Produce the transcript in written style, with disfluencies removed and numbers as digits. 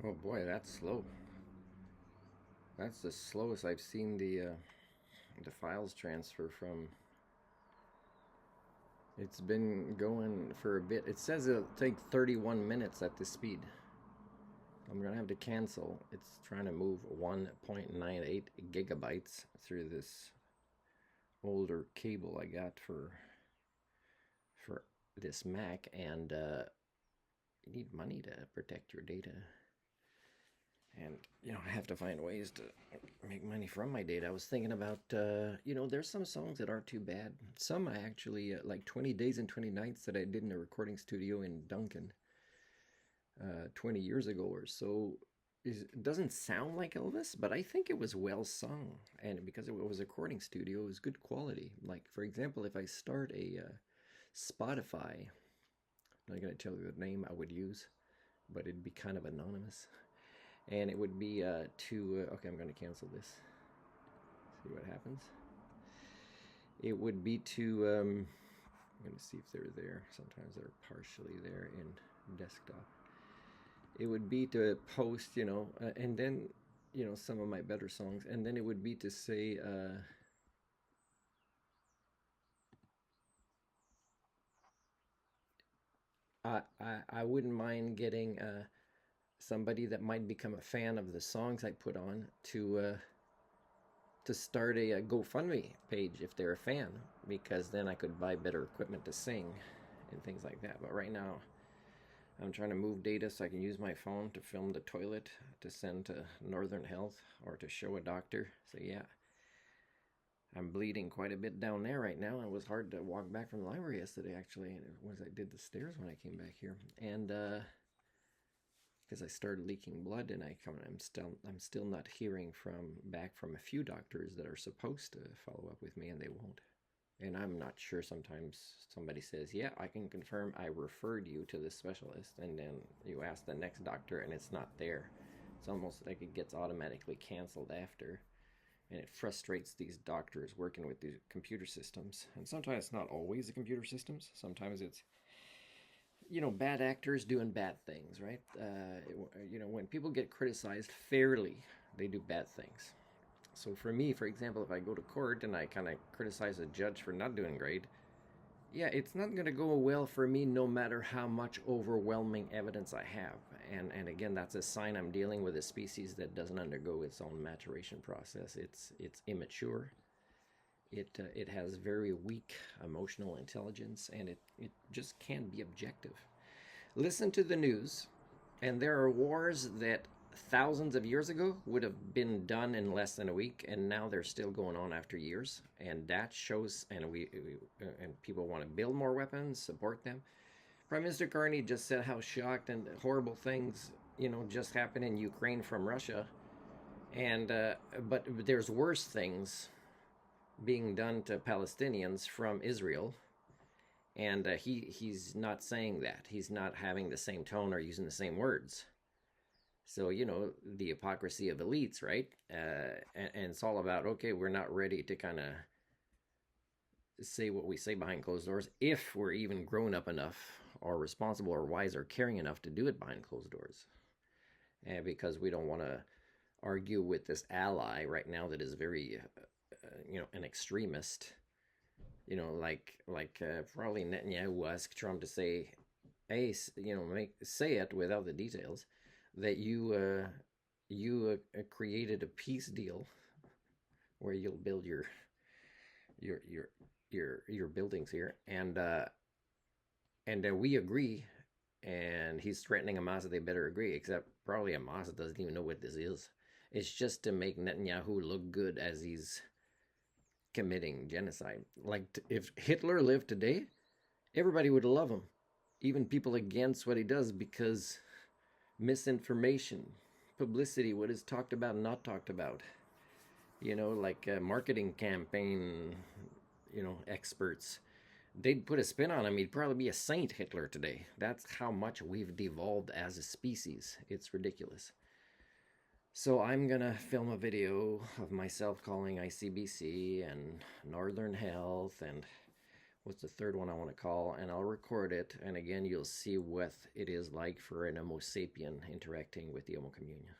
Oh boy, that's slow. That's the slowest I've seen the files transfer from. It's been going for a bit. It says it'll take 31 minutes at this speed. I'm gonna have to cancel. It's trying to move 1.98 gigabytes through this older cable I got for this Mac, and you need money to protect your data. And I have to find ways to make money from my data. I was thinking about there's some songs that aren't too bad. Some I actually like 20 Days and 20 Nights that I did in a recording studio in Duncan 20 years ago or so. It doesn't sound like Elvis, but I think it was well sung, and because it was a recording studio, it was good quality. Like, for example, if I start a Spotify, I'm not going to tell you the name I would use, but it'd be kind of anonymous, and it would be okay, I'm going to cancel this. See what happens. It would be to I'm going to see if they're there. Sometimes they're partially there in desktop. It would be to post, and then some of my better songs, and then it would be to say I wouldn't mind getting somebody that might become a fan of the songs I put on to start a GoFundMe page if they're a fan, because then I could buy better equipment to sing and things like that. But right now, I'm trying to move data so I can use my phone to film the toilet to send to Northern Health or to show a doctor. So yeah, I'm bleeding quite a bit down there right now. It was hard to walk back from the library yesterday, actually. And it was I did the stairs when I came back here, and because I started leaking blood, and I'm still not hearing back from a few doctors that are supposed to follow up with me, and they won't. And I'm not sure. Sometimes somebody says, "Yeah, I can confirm I referred you to this specialist," and then you ask the next doctor, and it's not there. It's almost like it gets automatically canceled after, and it frustrates these doctors working with these computer systems. And sometimes it's not always the computer systems. Sometimes it's bad actors doing bad things, right? When people get criticized fairly, they do bad things. So for me, for example, if I go to court and I kind of criticize a judge for not doing great, yeah, it's not going to go well for me no matter how much overwhelming evidence I have. And again, that's a sign I'm dealing with a species that doesn't undergo its own maturation process. It's immature. It has very weak emotional intelligence, and it just can't be objective. Listen to the news, and there are wars that thousands of years ago would have been done in less than a week, and now they're still going on after years. And that shows, and people want to build more weapons, support them. Prime Minister Carney just said how shocked and horrible things just happened in Ukraine from Russia, and but there's worse things being done to Palestinians from Israel, and he's not saying that. He's not having the same tone or using the same words. So the hypocrisy of elites, right? And it's all about, okay, we're not ready to kind of say what we say behind closed doors if we're even grown up enough or responsible or wise or caring enough to do it behind closed doors, and because we don't want to argue with this ally right now that is very an extremist. Probably Netanyahu asked Trump to say, "Hey, say it without the details that you created a peace deal where you'll build your your your buildings here, and we agree." And he's threatening Hamas that they better agree, except probably Hamas doesn't even know what this is. It's just to make Netanyahu look good as he's committing genocide. Like, if Hitler lived today, everybody would love him, even people against what he does, because misinformation, publicity, what is talked about and not talked about, like marketing campaign, experts, they'd put a spin on him. He'd probably be a saint, Hitler, today. That's how much we've devolved as a species. It's ridiculous. So I'm gonna film a video of myself calling ICBC and Northern Health and what's the third one I want to call, and I'll record it. And again, you'll see what it is like for an Homo sapien interacting with the Homo communia.